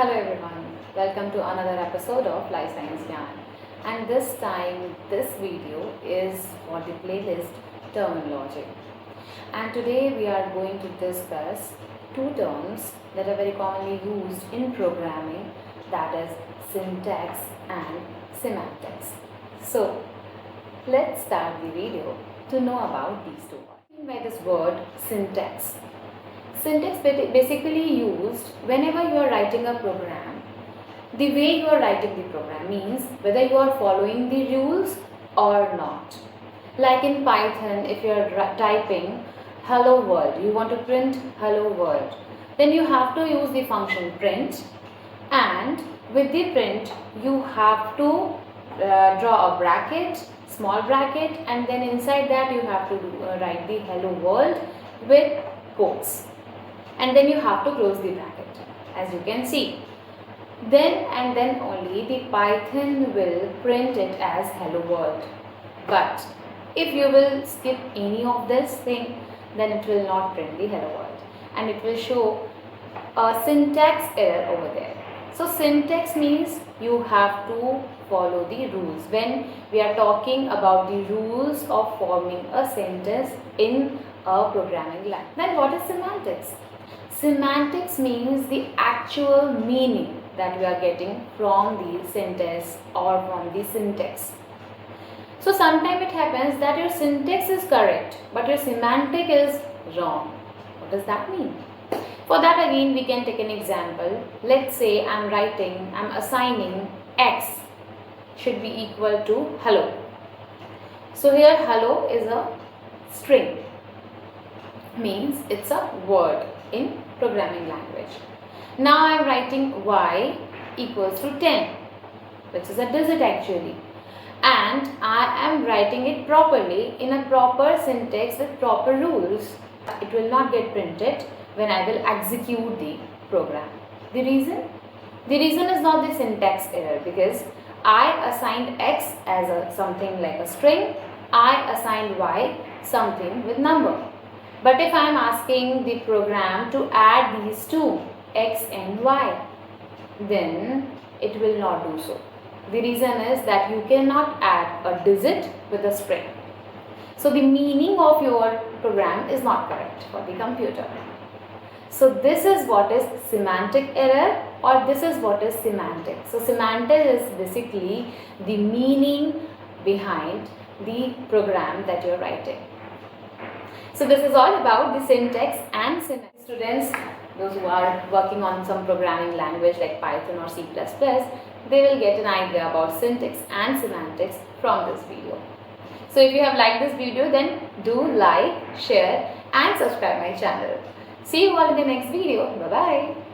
Hello everyone, welcome to another episode of Life Science Yarn, and this time this video is for the playlist terminology, and today we are going to discuss two terms that are very commonly used in programming, that is syntax and semantics. So let's start the video to know about these two words. What do you mean by this word syntax? Syntax basically used whenever you are writing a program. The way you are writing the program means whether you are following the rules or not. Like in Python, if you are typing hello world, you want to print hello world, then you have to use the function print, and with the print you have to draw a bracket, small bracket, and then inside that you have to write the hello world with quotes. And then you have to close the bracket, as you can see. Then and then only the Python will print it as hello world. But if you will skip any of this thing, then it will not print the hello world, and it will show a syntax error over there. So syntax means you have to follow the rules. When we are talking about the rules of forming a sentence in a programming language. Then what is semantics? Semantics means the actual meaning that we are getting from the sentence or from the syntax. So sometimes it happens that your syntax is correct but your semantic is wrong. What does that mean? For that again we can take an example. Let's say I'm assigning x should be equal to hello. So here hello is a string, means it's a word in programming language. Now I am writing y equals to 10, which is a digit actually, and I am writing it properly in a proper syntax with proper rules. It will not get printed when I will execute the program. The reason? The reason is not the syntax error, because I assigned x as something like a string, I assigned y something with number. But if I am asking the program to add these two, x and y, then it will not do so. The reason is that you cannot add a digit with a string. So the meaning of your program is not correct for the computer. So this is what is semantic error, or this is what is semantic. So semantic is basically the meaning behind the program that you are writing. So this is all about the syntax and semantics. Students, those who are working on some programming language like Python or C++, they will get an idea about syntax and semantics from this video. So if you have liked this video, then do like, share and subscribe my channel. See you all in the next video. Bye-bye.